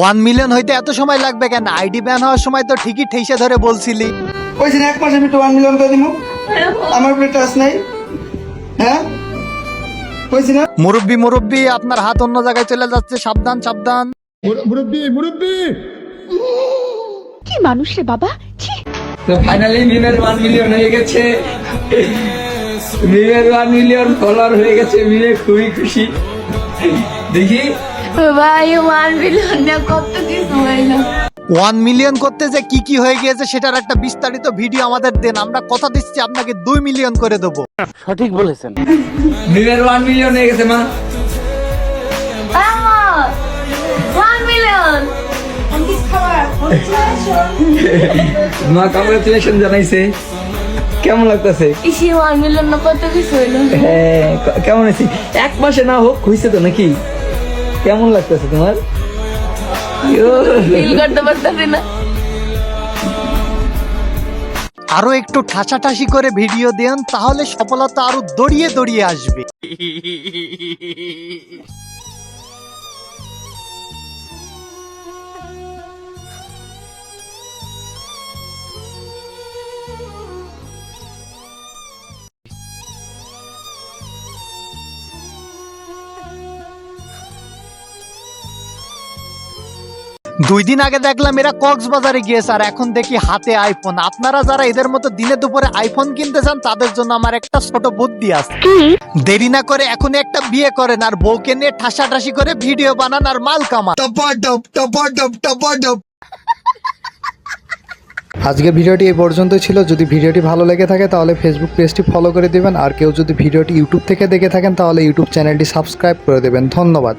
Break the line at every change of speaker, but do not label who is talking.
1 million হইতে এত সময় লাগবে কেন? আইডি ব্যান হওয়ার সময় তো ঠিকই ঠেসে ধরে বলছিলি।
কইছি না 1 মাসে আমি তো 1 মিলিয়ন করে দিব। আমার উপরে ট্রাস্ট নাই। হ্যাঁ কইছি না।
মুরব্বি আপনার হাত অন্য জায়গায় চলে যাচ্ছে, সাবধান সাবধান।
মুরব্বি
কি মানুষ রে বাবা, ছি।
তো ফাইনালি মিমের 1 মিলিয়ন হয়ে গেছে। মিমের 1 মিলিয়ন ফলোয়ার হয়ে গেছে। মিমে খুবই খুশি। দেখি
ভাই 1 মিলিয়ন না কত কিছু হইলো।
1 মিলিয়ন করতে যে কি কি হয়ে গিয়েছে সেটার একটা বিস্তারিত ভিডিও আমাদের দেন, আমরা কথা দিচ্ছি আপনাকে 2 মিলিয়ন করে দেবো।
মিমের 1 মিলিয়ন হয়ে গেছে মা।
1 মিলিয়ন
মা কংগ্রেচুলেশন জানাইছে। কেমন লাগতেছে?
ইসি 1 মিলিয়ন না কত কিছু হইলো।
হ্যাঁ কেমন আছি? 1 মাসে না হোক হইছে তো নাকি? কেমন লাগতেছে তোমার?
ফিল করতে পারতেছি না।
আরো একটু ঠাসাঠাসি করে ভিডিও দেন, তাহলে সফলতা আরো দড়িয়ে দড়িয়ে আসবে। দুই দিন আগে দেখলাম এরা কক্সবাজারে গিয়েছে, আর এখন দেখি হাতে আইফোন। আপনারা যারা এদের মতো দিনে দুপুরে আইফোন কিনতে চান তাদের জন্য আমার একটা ছোট বুদ্ধি আছে। দেরি না করে এখনই একটা বিয়ে করেন, আর বউকে নিয়ে ঠাসাঠাসি করে ভিডিও বানান আর মাল কামান।
আজকে ভিডিওটি এই পর্যন্তই ছিল। যদি ভিডিওটি ভালো লেগে থাকে তাহলে ফেসবুক পেজটি ফলো করে দিবেন, আর কেউ যদি ভিডিওটি ইউটিউব থেকে দেখে থাকেন তাহলে ইউটিউব চ্যানেলটি সাবস্ক্রাইব করে দেবেন। ধন্যবাদ।